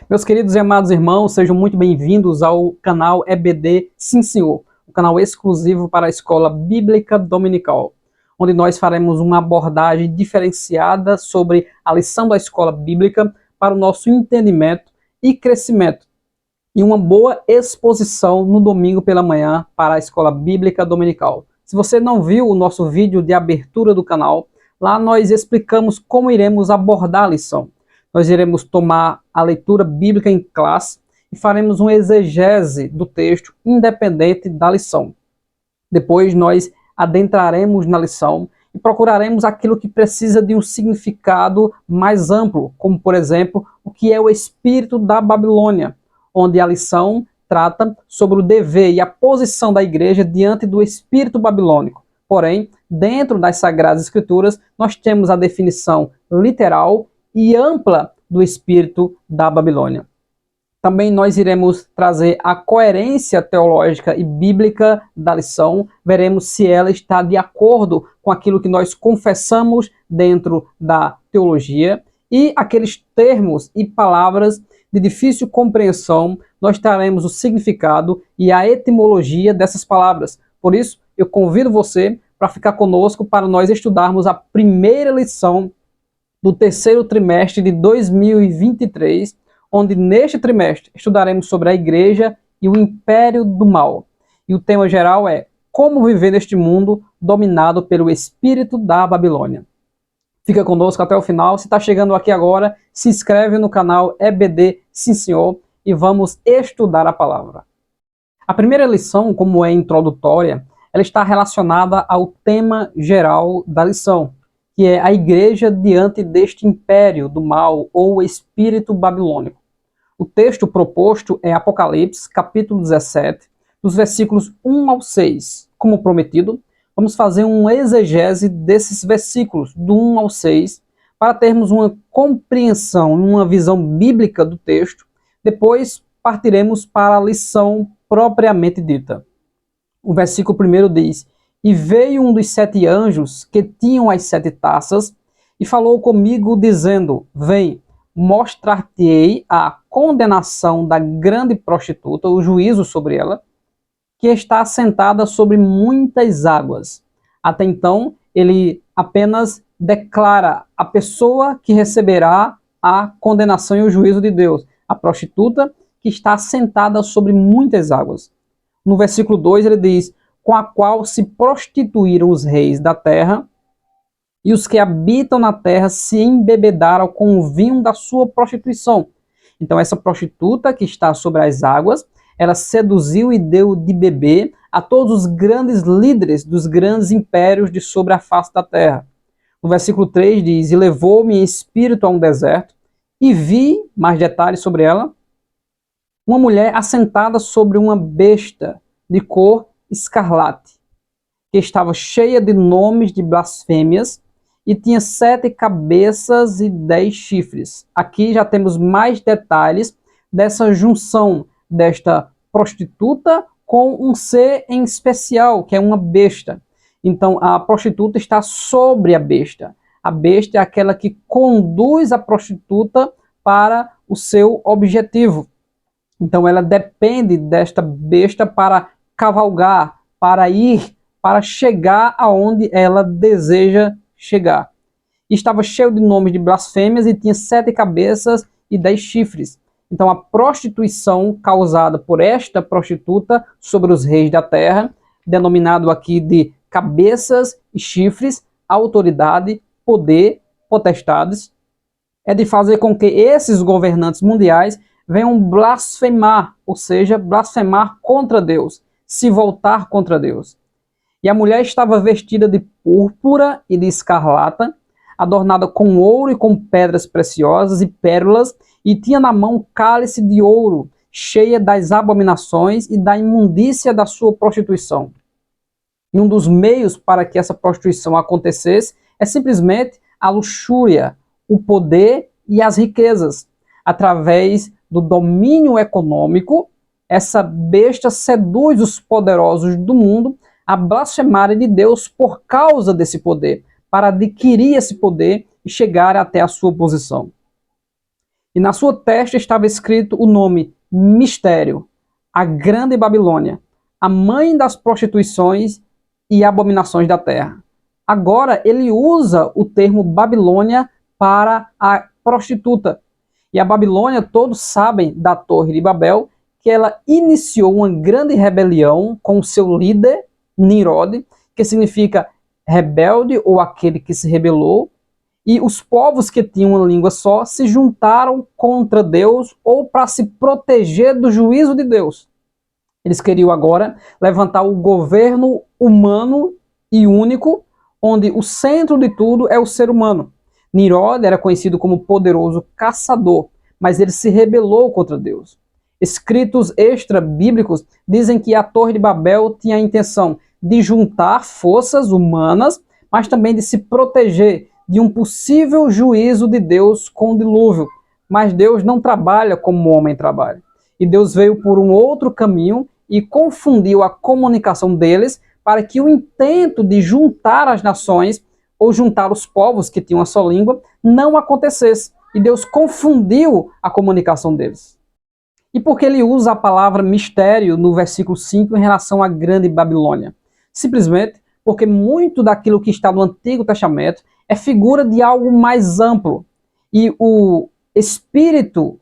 Meus queridos e amados irmãos, sejam muito bem-vindos ao canal EBD Sim Senhor, o canal exclusivo para a Escola Bíblica Dominical, onde nós faremos uma abordagem diferenciada sobre a lição da Escola Bíblica para o nosso entendimento e crescimento, e uma boa exposição no domingo pela manhã para a Escola Bíblica Dominical. Se você não viu o nosso vídeo de abertura do canal, lá nós explicamos como iremos abordar a lição. Nós iremos tomar a leitura bíblica em classe e faremos uma exegese do texto independente da lição. Depois nós adentraremos na lição e procuraremos aquilo que precisa de um significado mais amplo, como por exemplo, o que é o espírito da Babilônia, onde a lição trata sobre o dever e a posição da igreja diante do espírito babilônico. Porém, dentro das Sagradas Escrituras, nós temos a definição literal e ampla do espírito da Babilônia. Também nós iremos trazer a coerência teológica e bíblica da lição, veremos se ela está de acordo com aquilo que nós confessamos dentro da teologia, e aqueles termos e palavras de difícil compreensão, nós traremos o significado e a etimologia dessas palavras. Por isso, eu convido você para ficar conosco para nós estudarmos a primeira lição do terceiro trimestre de 2023, onde neste trimestre estudaremos sobre a igreja e o império do mal. E o tema geral é como viver neste mundo dominado pelo espírito da Babilônia. Fica conosco até o final. Se está chegando aqui agora, se inscreve no canal EBD Sim Senhor e vamos estudar a palavra. A primeira lição, como é introdutória, ela está relacionada ao tema geral da lição, que é a igreja diante deste império do mal ou espírito babilônico. O texto proposto é Apocalipse, capítulo 17, dos versículos 1 ao 6. Como prometido, vamos fazer uma exegese desses versículos, do 1 ao 6, para termos uma compreensão, uma visão bíblica do texto. Depois partiremos para a lição propriamente dita. O versículo 1 diz: E veio um dos 7 anjos que tinham as 7 taças e falou comigo dizendo: Vem, mostrar-te-ei a condenação da grande prostituta, o juízo sobre ela, que está assentada sobre muitas águas. Até então, ele apenas declara a pessoa que receberá a condenação e o juízo de Deus, a prostituta que está assentada sobre muitas águas. No versículo 2 ele diz: com a qual se prostituíram os reis da terra, e os que habitam na terra se embebedaram com o vinho da sua prostituição. Então essa prostituta que está sobre as águas, ela seduziu e deu de beber a todos os grandes líderes dos grandes impérios de sobre a face da terra. No versículo 3 diz: E levou-me em espírito a um deserto, e vi, mais detalhes sobre ela, uma mulher assentada sobre uma besta de cor escarlate, que estava cheia de nomes de blasfêmias, e tinha 7 cabeças e 10 chifres. Aqui já temos mais detalhes dessa junção desta prostituta com um ser em especial, que é uma besta. Então a prostituta está sobre a besta. A besta é aquela que conduz a prostituta para o seu objetivo. Então ela depende desta besta para cavalgar, para ir, para chegar aonde ela deseja chegar. Estava cheio de nomes de blasfêmias e tinha 7 cabeças e 10 chifres. Então a prostituição causada por esta prostituta sobre os reis da terra, denominado aqui de cabeças e chifres, autoridade, poder, potestades, é de fazer com que esses governantes mundiais venham blasfemar, ou seja, blasfemar contra Deus, se voltar contra Deus. E a mulher estava vestida de púrpura e de escarlata, adornada com ouro e com pedras preciosas e pérolas, e tinha na mão cálice de ouro, cheia das abominações e da imundícia da sua prostituição. E um dos meios para que essa prostituição acontecesse é simplesmente a luxúria, o poder e as riquezas. Através do domínio econômico, essa besta seduz os poderosos do mundo a blasfemarem de Deus por causa desse poder, para adquirir esse poder e chegar até a sua posição. E na sua testa estava escrito o nome Mistério, a Grande Babilônia, a mãe das prostituições e abominações da terra. Agora ele usa o termo Babilônia para a prostituta. E a Babilônia, todos sabem da Torre de Babel, que ela iniciou uma grande rebelião com o seu líder, Nimrod, que significa rebelde ou aquele que se rebelou, e os povos que tinham uma língua só se juntaram contra Deus ou para se proteger do juízo de Deus. Eles queriam agora levantar o governo humano e único, onde o centro de tudo é o ser humano. Nimrod era conhecido como poderoso caçador, mas ele se rebelou contra Deus. Escritos extra-bíblicos dizem que a Torre de Babel tinha a intenção de juntar forças humanas, mas também de se proteger de um possível juízo de Deus com o dilúvio. Mas Deus não trabalha como o homem trabalha. E Deus veio por um outro caminho e confundiu a comunicação deles para que o intento de juntar as nações ou juntar os povos que tinham a sua língua não acontecesse. E Deus confundiu a comunicação deles. E por que ele usa a palavra mistério no versículo 5 em relação à Grande Babilônia? Simplesmente porque muito daquilo que está no Antigo Testamento é figura de algo mais amplo. E o espírito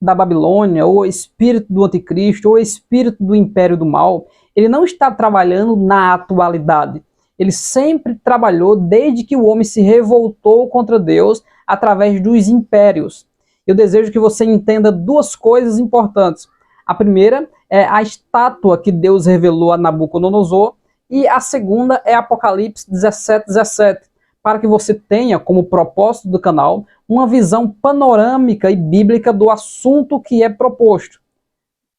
da Babilônia, ou o espírito do anticristo, ou o espírito do império do mal, ele não está trabalhando na atualidade. Ele sempre trabalhou desde que o homem se revoltou contra Deus através dos impérios. Eu desejo que você entenda duas coisas importantes. A primeira é a estátua que Deus revelou a Nabucodonosor, e a segunda é Apocalipse 17:17, para que você tenha como propósito do canal uma visão panorâmica e bíblica do assunto que é proposto.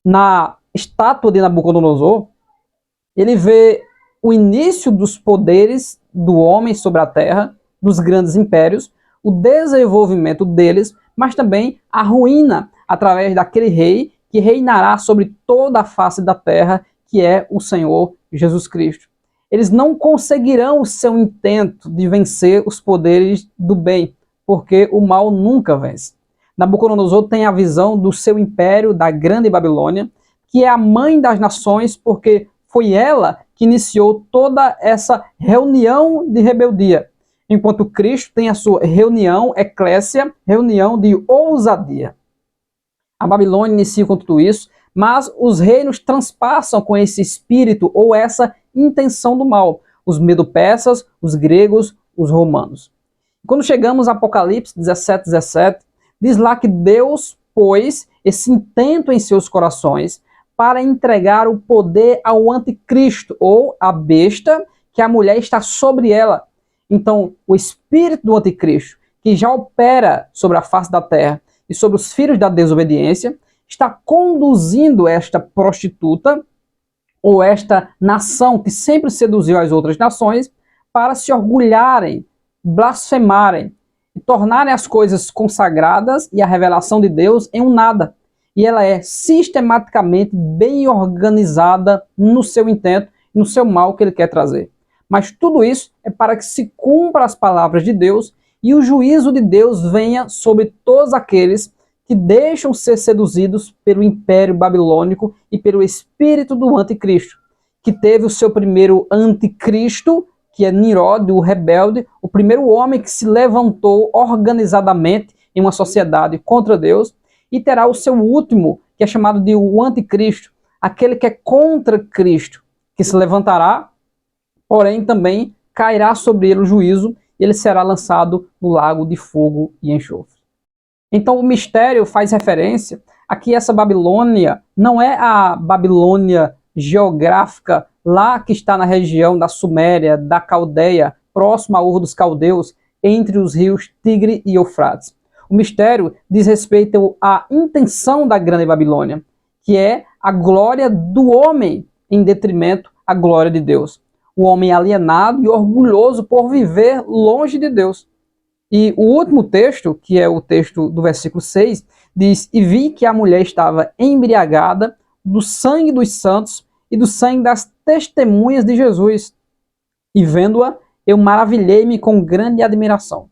Na estátua de Nabucodonosor, ele vê o início dos poderes do homem sobre a terra, dos grandes impérios, o desenvolvimento deles, mas também a ruína através daquele rei que reinará sobre toda a face da terra, que é o Senhor Jesus Cristo. Eles não conseguirão o seu intento de vencer os poderes do bem, porque o mal nunca vence. Nabucodonosor tem a visão do seu império, da Grande Babilônia, que é a mãe das nações, porque foi ela que iniciou toda essa reunião de rebeldia, enquanto Cristo tem a sua reunião, eclésia, reunião de ousadia. A Babilônia inicia com tudo isso, mas os reinos transpassam com esse espírito ou essa intenção do mal. Os medo-persas, os gregos, os romanos. Quando chegamos a Apocalipse 17:17, diz lá que Deus pôs esse intento em seus corações para entregar o poder ao anticristo, ou a besta, que a mulher está sobre ela. Então, o espírito do anticristo, que já opera sobre a face da terra e sobre os filhos da desobediência, está conduzindo esta prostituta, ou esta nação que sempre seduziu as outras nações, para se orgulharem, blasfemarem, e tornarem as coisas consagradas e a revelação de Deus em um nada. E ela é sistematicamente bem organizada no seu intento, no seu mal que ele quer trazer. Mas tudo isso é para que se cumpra as palavras de Deus e o juízo de Deus venha sobre todos aqueles que deixam ser seduzidos pelo Império Babilônico e pelo espírito do anticristo, que teve o seu primeiro anticristo, que é Nimrod, o rebelde, o primeiro homem que se levantou organizadamente em uma sociedade contra Deus, e terá o seu último, que é chamado de o anticristo, aquele que é contra Cristo, que se levantará, porém também cairá sobre ele o juízo, e ele será lançado no lago de fogo e enxofre. Então o mistério faz referência a que essa Babilônia não é a Babilônia geográfica lá que está na região da Suméria, da Caldeia, próximo a Ur dos Caldeus, entre os rios Tigre e Eufrates. O mistério diz respeito à intenção da Grande Babilônia, que é a glória do homem em detrimento à glória de Deus. O homem alienado e orgulhoso por viver longe de Deus. E o último texto, que é o texto do versículo 6, diz: "E vi que a mulher estava embriagada do sangue dos santos e do sangue das testemunhas de Jesus. E vendo-a, eu maravilhei-me com grande admiração."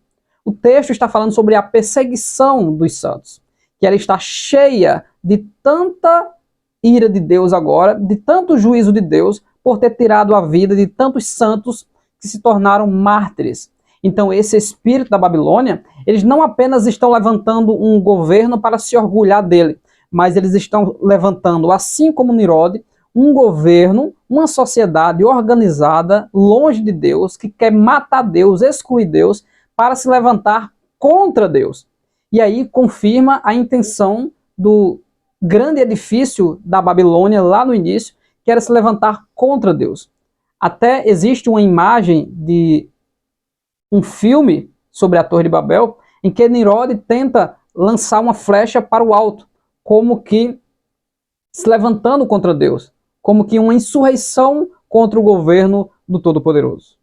O texto está falando sobre a perseguição dos santos, que ela está cheia de tanta ira de Deus agora, de tanto juízo de Deus, por ter tirado a vida de tantos santos que se tornaram mártires. Então esse espírito da Babilônia, eles não apenas estão levantando um governo para se orgulhar dele, mas eles estão levantando, assim como Nirode, um governo, uma sociedade organizada, longe de Deus, que quer matar Deus, excluir Deus, para se levantar contra Deus. E aí confirma a intenção do grande edifício da Babilônia, lá no início, que era se levantar contra Deus. Até existe uma imagem de um filme sobre a Torre de Babel, em que Nirode tenta lançar uma flecha para o alto, como que se levantando contra Deus, como que uma insurreição contra o governo do Todo-Poderoso.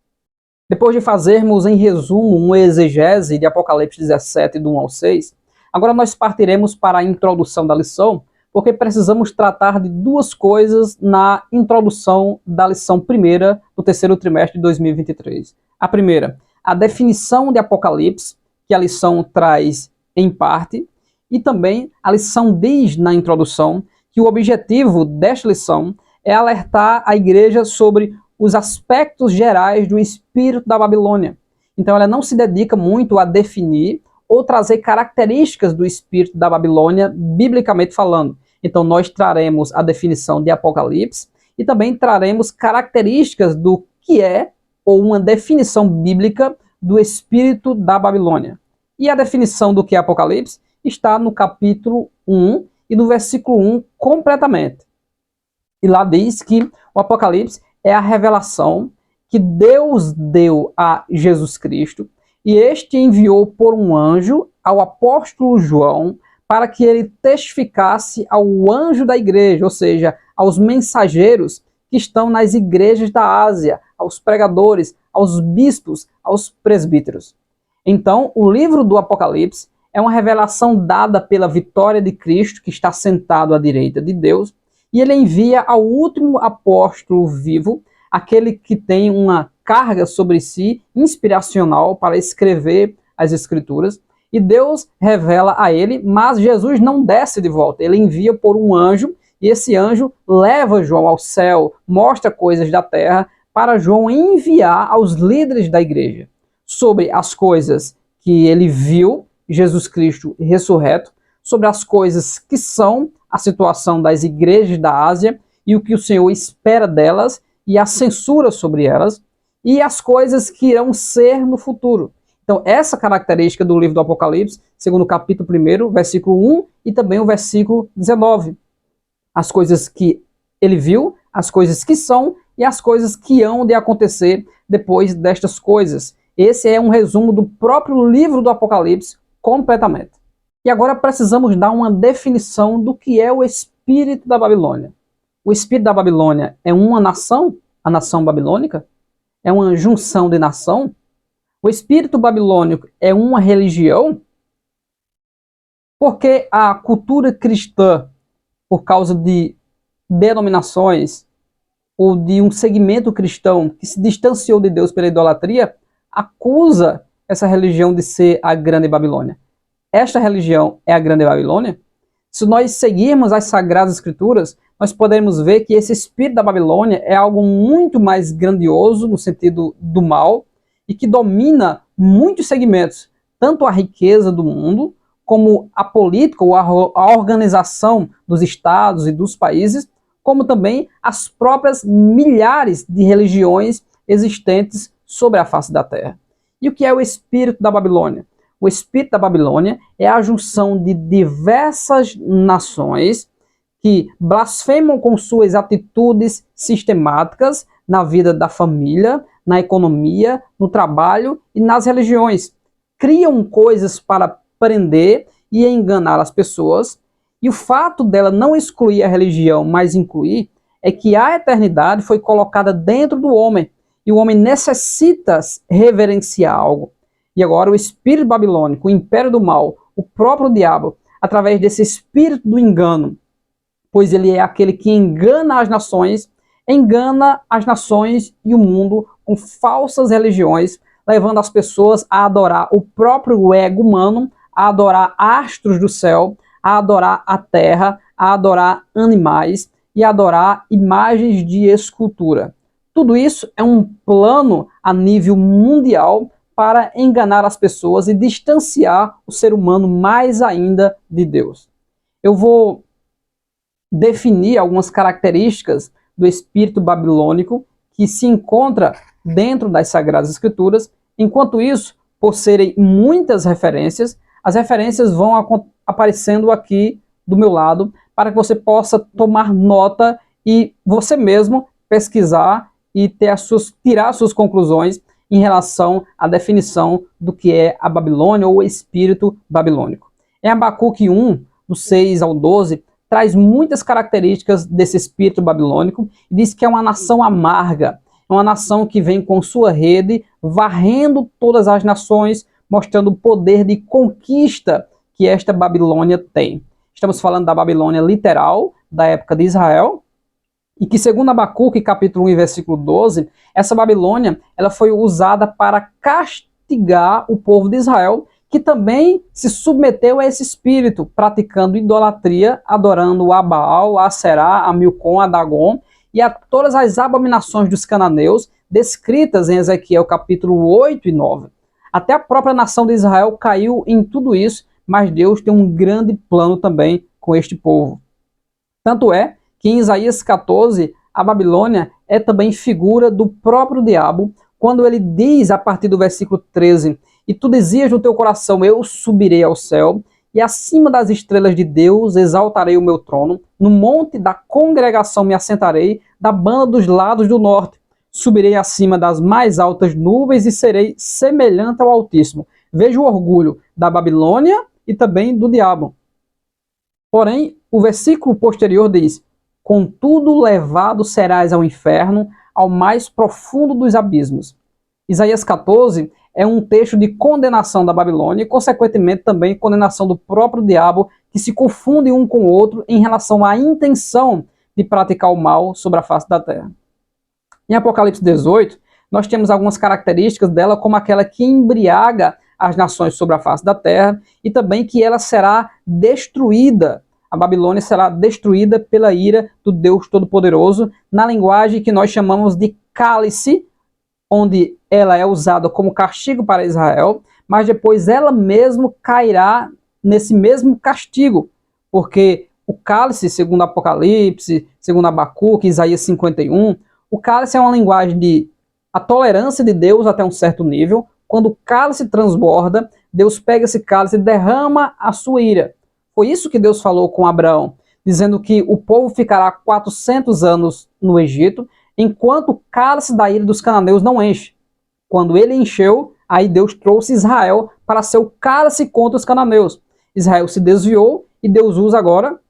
Depois de fazermos, em resumo, uma exegese de Apocalipse 17, do 1 ao 6, agora nós partiremos para a introdução da lição, porque precisamos tratar de duas coisas na introdução da lição primeira do terceiro trimestre de 2023. A primeira, a definição de Apocalipse, que a lição traz em parte, e também a lição diz na introdução que o objetivo desta lição é alertar a igreja sobre os aspectos gerais do espírito da Babilônia. Então ela não se dedica muito a definir ou trazer características do espírito da Babilônia, biblicamente falando. Então nós traremos a definição de Apocalipse e também traremos características do que é, ou uma definição bíblica do espírito da Babilônia. E a definição do que é Apocalipse está no capítulo 1 e no versículo 1 completamente. E lá diz que o Apocalipse é a revelação que Deus deu a Jesus Cristo, e este enviou por um anjo ao apóstolo João para que ele testificasse ao anjo da igreja, ou seja, aos mensageiros que estão nas igrejas da Ásia, aos pregadores, aos bispos, aos presbíteros. Então, o livro do Apocalipse é uma revelação dada pela vitória de Cristo, que está sentado à direita de Deus, e ele envia ao último apóstolo vivo, aquele que tem uma carga sobre si inspiracional para escrever as Escrituras, e Deus revela a ele, mas Jesus não desce de volta, ele envia por um anjo, e esse anjo leva João ao céu, mostra coisas da terra, para João enviar aos líderes da igreja sobre as coisas que ele viu, Jesus Cristo ressurreto, sobre as coisas que são a situação das igrejas da Ásia e o que o Senhor espera delas e a censura sobre elas, e as coisas que irão ser no futuro. Então, essa característica do livro do Apocalipse, segundo o capítulo 1, versículo 1 e também o versículo 19. As coisas que ele viu, as coisas que são e as coisas que hão de acontecer depois destas coisas. Esse é um resumo do próprio livro do Apocalipse completamente. E agora precisamos dar uma definição do que é o espírito da Babilônia. O espírito da Babilônia é uma nação, a nação babilônica? É uma junção de nação? O espírito babilônico é uma religião? Porque a cultura cristã, por causa de denominações ou de um segmento cristão que se distanciou de Deus pela idolatria, acusa essa religião de ser a grande Babilônia. Esta religião é a grande Babilônia? Se nós seguirmos as Sagradas Escrituras, nós podemos ver que esse espírito da Babilônia é algo muito mais grandioso no sentido do mal e que domina muitos segmentos, tanto a riqueza do mundo, como a política ou a organização dos estados e dos países, como também as próprias milhares de religiões existentes sobre a face da terra. E o que é o espírito da Babilônia? O espírito da Babilônia é a junção de diversas nações que blasfemam com suas atitudes sistemáticas na vida da família, na economia, no trabalho e nas religiões. Criam coisas para prender e enganar as pessoas, e o fato dela não excluir a religião, mas incluir, é que a eternidade foi colocada dentro do homem, e o homem necessita reverenciar algo. E agora o espírito babilônico, o império do mal, o próprio diabo, através desse espírito do engano, pois ele é aquele que engana as nações e o mundo com falsas religiões, levando as pessoas a adorar o próprio ego humano, a adorar astros do céu, a adorar a terra, a adorar animais e a adorar imagens de escultura. Tudo isso é um plano a nível mundial para enganar as pessoas e distanciar o ser humano mais ainda de Deus. Eu vou definir algumas características do espírito babilônico que se encontra dentro das Sagradas Escrituras. Enquanto isso, por serem muitas referências, as referências vão aparecendo aqui do meu lado para que você possa tomar nota e você mesmo pesquisar e tirar as suas conclusões em relação à definição do que é a Babilônia ou o espírito babilônico. Em Abacuque 1, do 6 ao 12, traz muitas características desse espírito babilônico e diz que é uma nação amarga, é uma nação que vem com sua rede, varrendo todas as nações, mostrando o poder de conquista que esta Babilônia tem. Estamos falando da Babilônia literal, da época de Israel, e que, segundo Abacuque, capítulo 1, versículo 12, essa Babilônia ela foi usada para castigar o povo de Israel, que também se submeteu a esse espírito, praticando idolatria, adorando a Baal, a Aserá, a Milcom, a Dagon, e a todas as abominações dos cananeus, descritas em Ezequiel capítulo 8 e 9. Até a própria nação de Israel caiu em tudo isso, mas Deus tem um grande plano também com este povo. Tanto é que em Isaías 14, a Babilônia é também figura do próprio diabo, quando ele diz a partir do versículo 13, e tu dizias no teu coração, eu subirei ao céu, e acima das estrelas de Deus exaltarei o meu trono, no monte da congregação me assentarei, da banda dos lados do norte, subirei acima das mais altas nuvens e serei semelhante ao Altíssimo. Veja o orgulho da Babilônia e também do diabo. Porém, o versículo posterior diz, contudo levado serás ao inferno, ao mais profundo dos abismos. Isaías 14 é um texto de condenação da Babilônia e, consequentemente, também condenação do próprio diabo, que se confunde um com o outro em relação à intenção de praticar o mal sobre a face da terra. Em Apocalipse 18, nós temos algumas características dela, como aquela que embriaga as nações sobre a face da terra, e também que ela será destruída. A Babilônia será destruída pela ira do Deus Todo-Poderoso, na linguagem que nós chamamos de cálice, onde ela é usada como castigo para Israel, mas depois ela mesma cairá nesse mesmo castigo, porque o cálice, segundo Apocalipse, segundo Abacuque, Isaías 51, o cálice é uma linguagem de a tolerância de Deus até um certo nível. Quando o cálice transborda, Deus pega esse cálice e derrama a sua ira. Foi isso que Deus falou com Abraão, dizendo que o povo ficará 400 anos no Egito, enquanto o cálice da ira dos cananeus não enche. Quando ele encheu, aí Deus trouxe Israel para ser o cálice contra os cananeus. Israel se desviou e Deus usa agora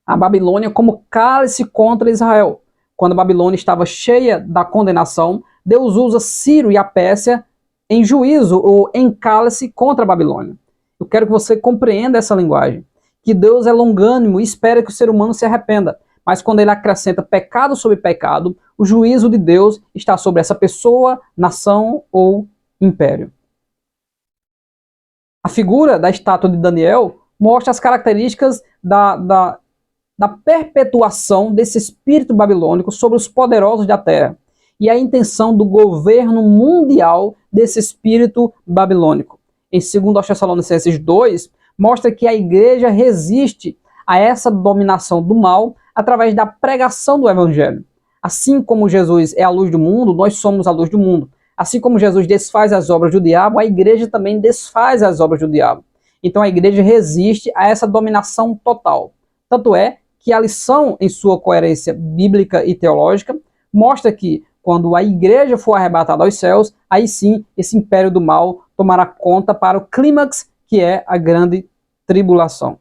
a Babilônia como cálice contra Israel. Quando a Babilônia estava cheia da condenação, Deus usa Ciro e a Pérsia em juízo ou em cálice contra a Babilônia. Eu quero que você compreenda essa linguagem, que Deus é longânimo e espera que o ser humano se arrependa, mas quando ele acrescenta pecado sobre pecado, o juízo de Deus está sobre essa pessoa, nação ou império. A figura da estátua de Daniel mostra as características da perpetuação desse espírito babilônico sobre os poderosos da terra e a intenção do governo mundial desse espírito babilônico. Em 2 Tessalonicenses 2, mostra que a igreja resiste a essa dominação do mal através da pregação do evangelho. Assim como Jesus é a luz do mundo, nós somos a luz do mundo. Assim como Jesus desfaz as obras do diabo, a igreja também desfaz as obras do diabo. Então a igreja resiste a essa dominação total. Tanto é que a lição, em sua coerência bíblica e teológica, mostra que quando a igreja for arrebatada aos céus, aí sim esse império do mal tomará conta para o clímax, que é a grande tribulação.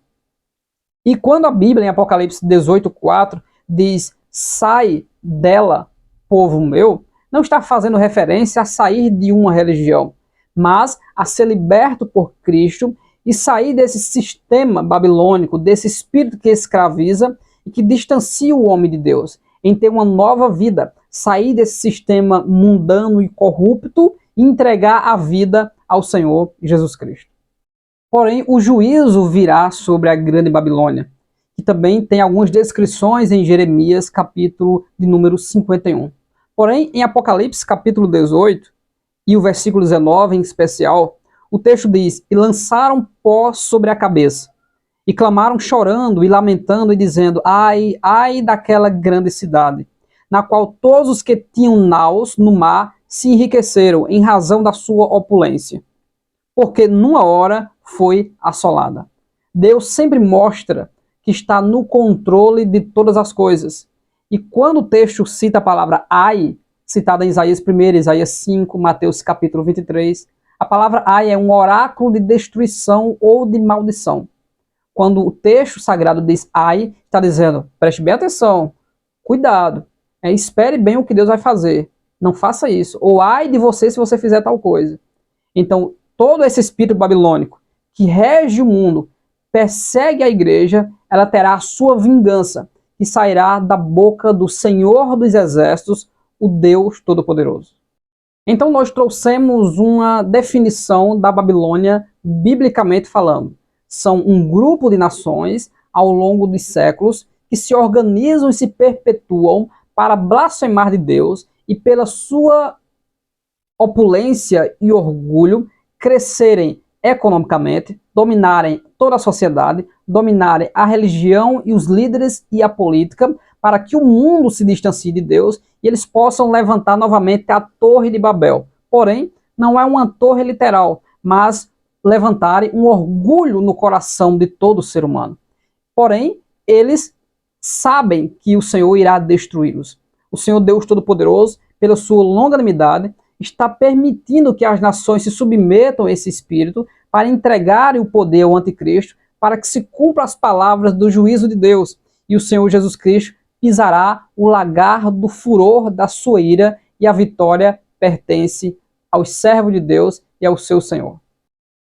E quando a Bíblia, em Apocalipse 18:4, diz, sai dela, povo meu, não está fazendo referência a sair de uma religião, mas a ser liberto por Cristo e sair desse sistema babilônico, desse espírito que escraviza e que distancia o homem de Deus, em ter uma nova vida, sair desse sistema mundano e corrupto e entregar a vida ao Senhor Jesus Cristo. Porém, o juízo virá sobre a grande Babilônia, que também tem algumas descrições em Jeremias, capítulo de número 51. Porém, em Apocalipse, capítulo 18, e o versículo 19 em especial, o texto diz: "E lançaram pó sobre a cabeça, e clamaram chorando e lamentando e dizendo: Ai, ai daquela grande cidade, na qual todos os que tinham naus no mar se enriqueceram em razão da sua opulência, porque numa hora foi assolada." Deus sempre mostra que está no controle de todas as coisas. E quando o texto cita a palavra ai, citada em Isaías 1, Isaías 5, Mateus capítulo 23, a palavra ai é um oráculo de destruição ou de maldição. Quando o texto sagrado diz ai, está dizendo: preste bem atenção, cuidado, espere bem o que Deus vai fazer, não faça isso, ou ai de você se você fizer tal coisa. Então, todo esse espírito babilônico que rege o mundo, persegue a igreja, ela terá a sua vingança, que sairá da boca do Senhor dos Exércitos, o Deus Todo-Poderoso. Então nós trouxemos uma definição da Babilônia, biblicamente falando. São um grupo de nações, ao longo dos séculos, que se organizam e se perpetuam para blasfemar de Deus e pela sua opulência e orgulho crescerem economicamente, dominarem toda a sociedade, dominarem a religião e os líderes e a política, para que o mundo se distancie de Deus e eles possam levantar novamente a Torre de Babel. Porém, não é uma torre literal, mas levantarem um orgulho no coração de todo ser humano. Porém, eles sabem que o Senhor irá destruí-los. O Senhor Deus Todo-Poderoso, pela sua longanimidade, está permitindo que as nações se submetam a esse espírito para entregarem o poder ao anticristo, para que se cumpram as palavras do juízo de Deus. E o Senhor Jesus Cristo pisará o lagar do furor da sua ira, e a vitória pertence aos servos de Deus e ao seu Senhor.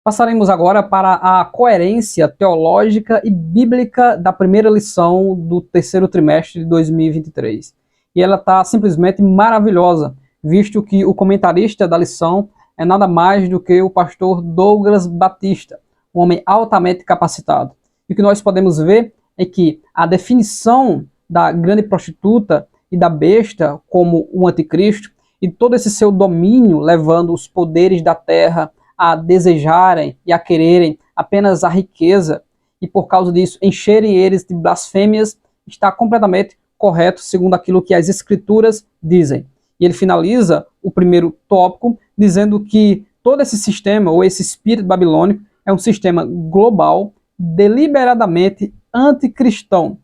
Passaremos agora para a coerência teológica e bíblica da primeira lição do terceiro trimestre de 2023. E ela está simplesmente maravilhosa, visto que o comentarista da lição é nada mais do que o pastor Douglas Batista, um homem altamente capacitado. E o que nós podemos ver é que a definição da grande prostituta e da besta como o anticristo, e todo esse seu domínio levando os poderes da terra a desejarem e a quererem apenas a riqueza, e por causa disso encherem eles de blasfêmias, está completamente correto segundo aquilo que as escrituras dizem. E ele finaliza o primeiro tópico dizendo que todo esse sistema, ou esse espírito babilônico, é um sistema global, deliberadamente anticristão.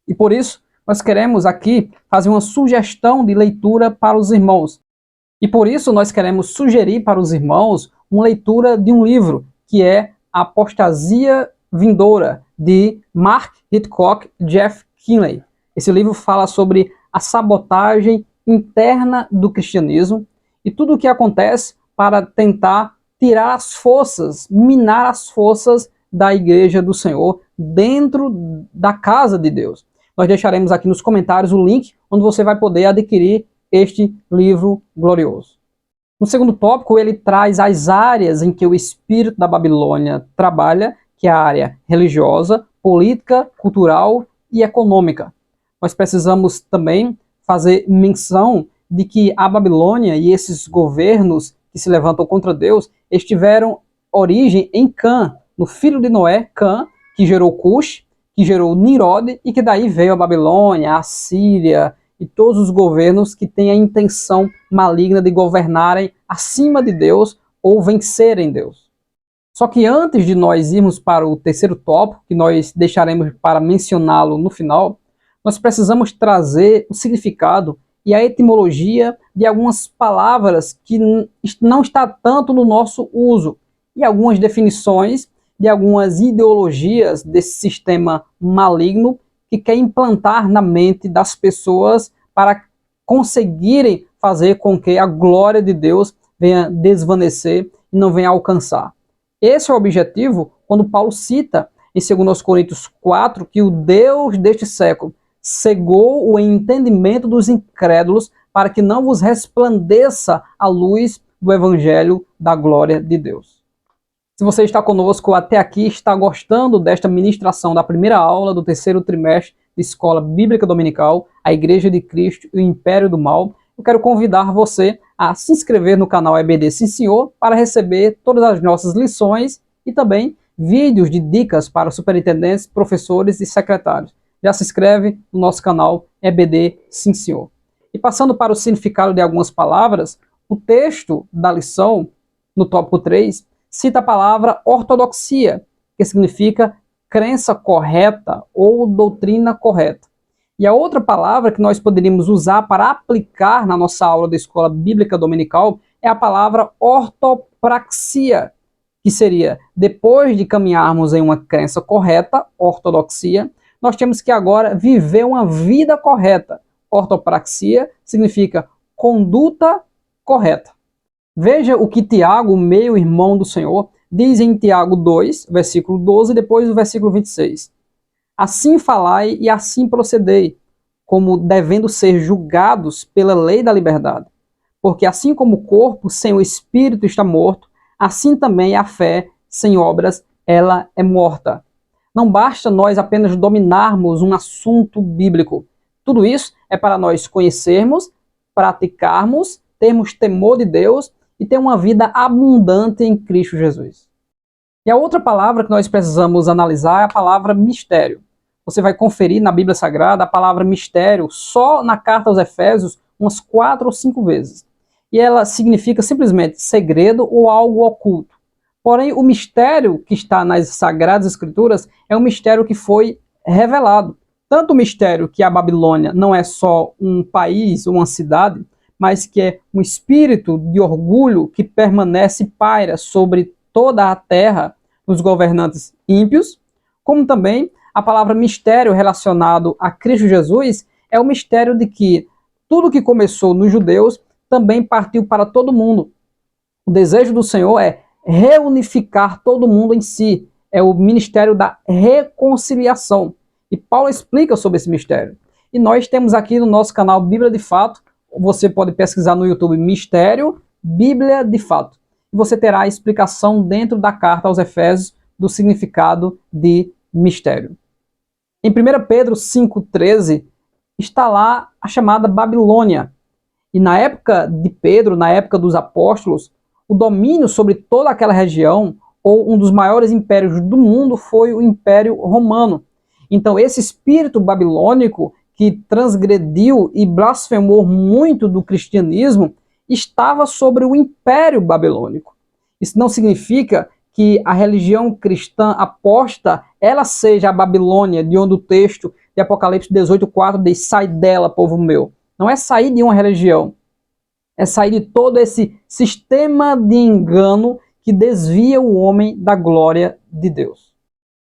E por isso, nós queremos aqui fazer uma sugestão de leitura para os irmãos. E por isso nós queremos sugerir para os irmãos uma leitura de um livro, que é A Apostasia Vindoura, de Mark Hitchcock e Jeff Kinley. Esse livro fala sobre a sabotagem interna do cristianismo e tudo o que acontece para tentar tirar as forças, minar as forças da igreja do Senhor dentro da casa de Deus. Nós deixaremos aqui nos comentários o link onde você vai poder adquirir este livro glorioso. No segundo tópico, ele traz as áreas em que o espírito da Babilônia trabalha, que é a área religiosa, política, cultural e econômica. Nós precisamos também fazer menção de que a Babilônia e esses governos que se levantam contra Deus, eles tiveram origem em Cã, no filho de Noé, Cã, que gerou Cush, que gerou Nirod, e que daí veio a Babilônia, a Síria e todos os governos que têm a intenção maligna de governarem acima de Deus ou vencerem Deus. Só que antes de nós irmos para o terceiro tópico, que nós deixaremos para mencioná-lo no final, nós precisamos trazer o significado e a etimologia de algumas palavras que não está tanto no nosso uso, e algumas definições de algumas ideologias desse sistema maligno que quer implantar na mente das pessoas para conseguirem fazer com que a glória de Deus venha desvanecer e não venha alcançar. Esse é o objetivo quando Paulo cita em 2 Coríntios 4 que o Deus deste século cegou o entendimento dos incrédulos para que não vos resplandeça a luz do Evangelho da glória de Deus. Se você está conosco até aqui, está gostando desta ministração da primeira aula do terceiro trimestre de Escola Bíblica Dominical, a Igreja de Cristo e o Império do Mal, eu quero convidar você a se inscrever no canal EBD Sim Senhor para receber todas as nossas lições e também vídeos de dicas para superintendentes, professores e secretários. Já se inscreve no nosso canal EBD Sim Senhor. E passando para o significado de algumas palavras, o texto da lição, no tópico 3, cita a palavra ortodoxia, que significa crença correta ou doutrina correta. E a outra palavra que nós poderíamos usar para aplicar na nossa aula da Escola Bíblica Dominical é a palavra ortopraxia, que seria, depois de caminharmos em uma crença correta, ortodoxia, nós temos que agora viver uma vida correta. Ortopraxia significa conduta correta. Veja o que Tiago, meio irmão do Senhor, diz em Tiago 2, versículo 12, e depois o versículo 26. Assim falai e assim procedei, como devendo ser julgados pela lei da liberdade. Porque assim como o corpo sem o espírito está morto, assim também a fé sem obras, ela é morta. Não basta nós apenas dominarmos um assunto bíblico. Tudo isso é para nós conhecermos, praticarmos, termos temor de Deus e ter uma vida abundante em Cristo Jesus. E a outra palavra que nós precisamos analisar é a palavra mistério. Você vai conferir na Bíblia Sagrada a palavra mistério só na carta aos Efésios umas 4 ou 5 vezes. E ela significa simplesmente segredo ou algo oculto. Porém, o mistério que está nas Sagradas Escrituras é um mistério que foi revelado. Tanto o mistério que a Babilônia não é só um país ou uma cidade, mas que é um espírito de orgulho que permanece e paira sobre toda a terra, os governantes ímpios, como também a palavra mistério relacionado a Cristo Jesus é o mistério de que tudo que começou nos judeus também partiu para todo mundo. O desejo do Senhor é reunificar todo mundo em si. É o ministério da reconciliação. E Paulo explica sobre esse mistério. E nós temos aqui no nosso canal Bíblia de Fato, você pode pesquisar no YouTube Mistério, Bíblia de Fato. E você terá a explicação dentro da carta aos Efésios do significado de mistério. Em 1 Pedro 5,13, está lá a chamada Babilônia. E na época de Pedro, na época dos apóstolos, o domínio sobre toda aquela região, ou um dos maiores impérios do mundo, foi o Império Romano. Então esse espírito babilônico, que transgrediu e blasfemou muito do cristianismo, estava sobre o Império Babilônico. Isso não significa que a religião cristã aposta, ela seja a Babilônia, de onde o texto de Apocalipse 18,4 diz, sai dela, povo meu. Não é sair de uma religião, é sair de todo esse sistema de engano que desvia o homem da glória de Deus.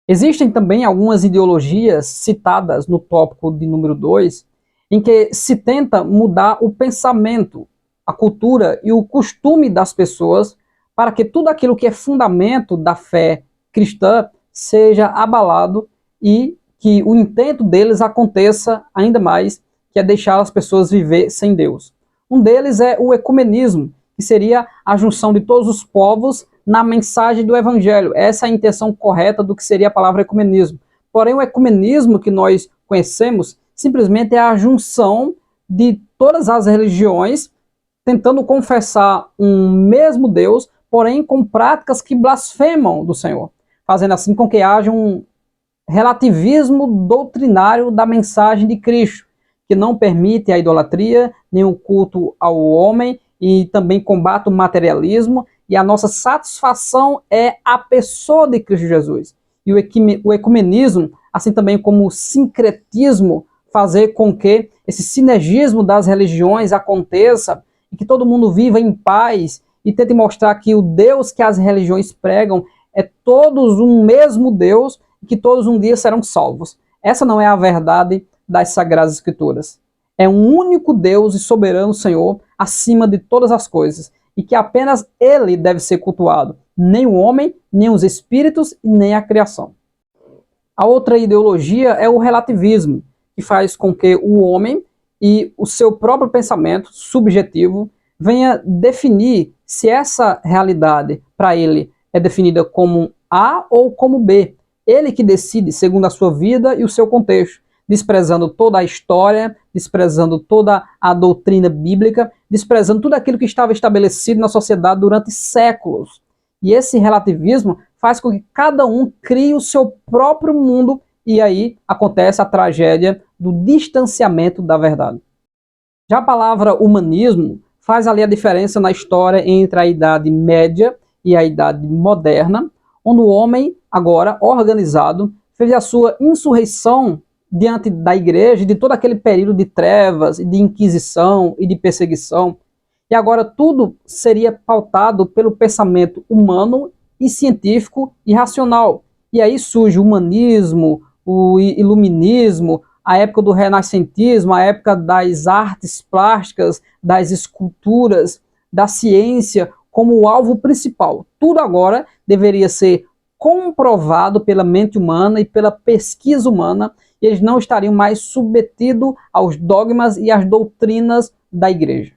Existem também algumas ideologias citadas no tópico de número 2, em que se tenta mudar o pensamento, a cultura e o costume das pessoas para que tudo aquilo que é fundamento da fé cristã seja abalado e que o intento deles aconteça ainda mais, que é deixar as pessoas viver sem Deus. Um deles é o ecumenismo, que seria a junção de todos os povos na mensagem do Evangelho. Essa é a intenção correta do que seria a palavra ecumenismo. Porém, o ecumenismo que nós conhecemos simplesmente é a junção de todas as religiões tentando confessar um mesmo Deus, porém com práticas que blasfemam do Senhor, fazendo assim com que haja um relativismo doutrinário da mensagem de Cristo, que não permite a idolatria, nem o culto ao homem, e também combate o materialismo, e a nossa satisfação é a pessoa de Cristo Jesus. E o ecumenismo, assim também como o sincretismo, fazer com que esse sinergismo das religiões aconteça, e que todo mundo viva em paz, e tente mostrar que o Deus que as religiões pregam é todos um mesmo Deus, e que todos um dia serão salvos. Essa não é a verdade das Sagradas Escrituras. É um único Deus e soberano Senhor acima de todas as coisas, e que apenas Ele deve ser cultuado, nem o homem, nem os espíritos e nem a criação. A outra ideologia é o relativismo, que faz com que o homem e o seu próprio pensamento subjetivo venha definir se essa realidade para ele é definida como A ou como B. Ele que decide segundo a sua vida e o seu contexto, desprezando toda a história, desprezando toda a doutrina bíblica, desprezando tudo aquilo que estava estabelecido na sociedade durante séculos. E esse relativismo faz com que cada um crie o seu próprio mundo e aí acontece a tragédia do distanciamento da verdade. Já a palavra humanismo faz ali a diferença na história entre a Idade Média e a Idade Moderna, onde o homem, agora organizado, fez a sua insurreição diante da igreja, de todo aquele período de trevas, de inquisição e de perseguição. E agora tudo seria pautado pelo pensamento humano e científico e racional. E aí surge o humanismo, o iluminismo, a época do renascentismo, a época das artes plásticas, das esculturas, da ciência como o alvo principal. Tudo agora deveria ser comprovado pela mente humana e pela pesquisa humana, e eles não estariam mais submetidos aos dogmas e às doutrinas da igreja.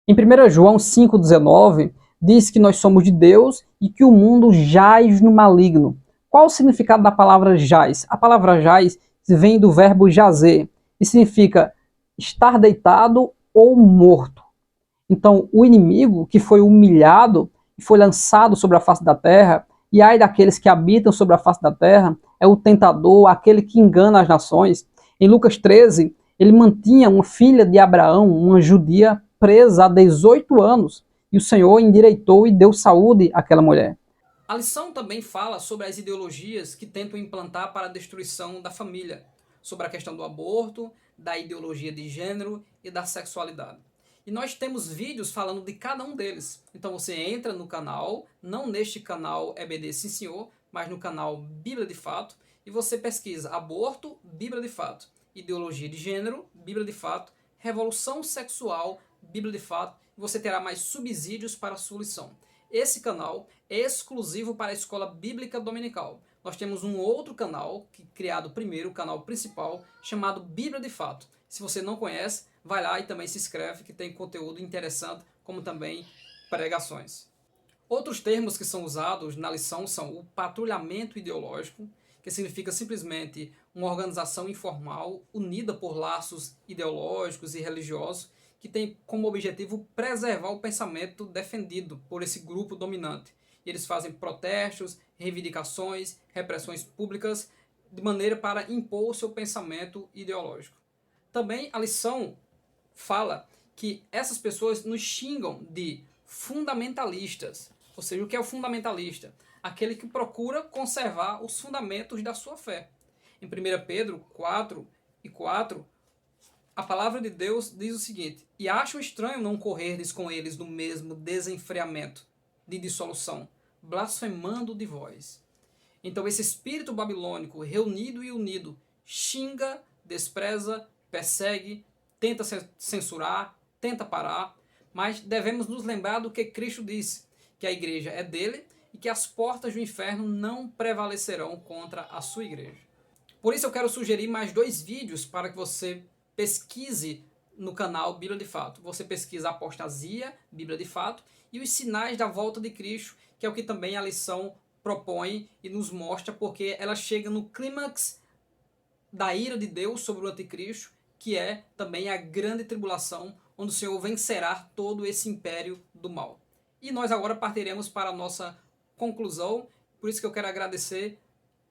Em 1 João 5,19, diz que nós somos de Deus e que o mundo jaz no maligno. Qual o significado da palavra jaz? A palavra jaz vem do verbo jazer e significa estar deitado ou morto. Então, o inimigo que foi humilhado e foi lançado sobre a face da terra, e ai daqueles que habitam sobre a face da terra, é o tentador, aquele que engana as nações. Em Lucas 13, ele mantinha uma filha de Abraão, uma judia, presa há 18 anos, e o Senhor endireitou e deu saúde àquela mulher. A lição também fala sobre as ideologias que tentam implantar para a destruição da família, sobre a questão do aborto, da ideologia de gênero e da sexualidade. E nós temos vídeos falando de cada um deles. Então você entra no canal, não neste canal EBD Sim Senhor, mas no canal Bíblia de Fato, e você pesquisa aborto, Bíblia de Fato, ideologia de gênero, Bíblia de Fato, revolução sexual, Bíblia de Fato, e você terá mais subsídios para a sua lição. Esse canal é exclusivo para a Escola Bíblica Dominical. Nós temos um outro canal, criado primeiro, o canal principal, chamado Bíblia de Fato. Se você não conhece, vai lá e também se inscreve, que tem conteúdo interessante, como também pregações. Outros termos que são usados na lição são o patrulhamento ideológico, que significa simplesmente uma organização informal unida por laços ideológicos e religiosos, que tem como objetivo preservar o pensamento defendido por esse grupo dominante. E eles fazem protestos, reivindicações, repressões públicas, de maneira para impor o seu pensamento ideológico. Também a lição fala que essas pessoas nos xingam de fundamentalistas. Ou seja, o que é o fundamentalista? Aquele que procura conservar os fundamentos da sua fé. Em 1 Pedro 4:4, a palavra de Deus diz o seguinte: e acho estranho não correrdes com eles no mesmo desenfreamento de dissolução, blasfemando de vós. Então esse espírito babilônico, reunido e unido, xinga, despreza, persegue, tenta censurar, tenta parar, mas devemos nos lembrar do que Cristo disse, que a igreja é dele e que as portas do inferno não prevalecerão contra a sua igreja. Por isso eu quero sugerir mais 2 vídeos para que você pesquise no canal Bíblia de Fato. Você pesquisa apostasia, Bíblia de Fato, e os sinais da volta de Cristo, que é o que também a lição propõe e nos mostra, porque ela chega no clímax da ira de Deus sobre o anticristo, que é também a grande tribulação, onde o Senhor vencerá todo esse império do mal. E nós agora partiremos para a nossa conclusão, por isso que eu quero agradecer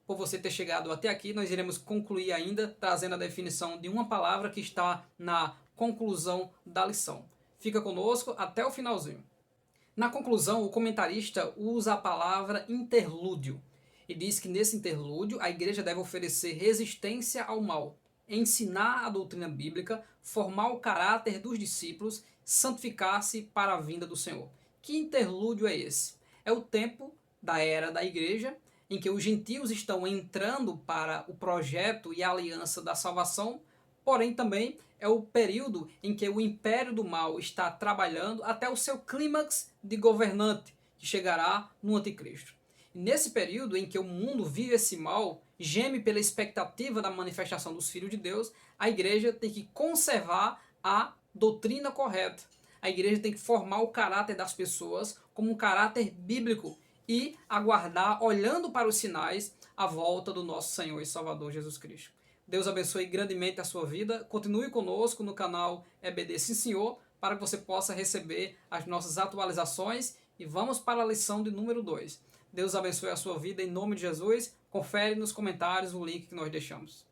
por você ter chegado até aqui. Nós iremos concluir ainda, trazendo a definição de uma palavra que está na conclusão da lição. Fica conosco até o finalzinho. Na conclusão, o comentarista usa a palavra interlúdio e diz que nesse interlúdio a igreja deve oferecer resistência ao mal, ensinar a doutrina bíblica, formar o caráter dos discípulos, santificar-se para a vinda do Senhor. Que interlúdio é esse? É o tempo da era da igreja, em que os gentios estão entrando para o projeto e a aliança da salvação, porém também é o período em que o império do mal está trabalhando até o seu clímax de governante, que chegará no anticristo. E nesse período em que o mundo vive esse mal, geme pela expectativa da manifestação dos filhos de Deus, a igreja tem que conservar a doutrina correta. A igreja tem que formar o caráter das pessoas como um caráter bíblico e aguardar, olhando para os sinais, a volta do nosso Senhor e Salvador Jesus Cristo. Deus abençoe grandemente a sua vida. Continue conosco no canal EBD Sim Senhor, para que você possa receber as nossas atualizações. E vamos para a lição de número 2. Deus abençoe a sua vida em nome de Jesus. Confere nos comentários o link que nós deixamos.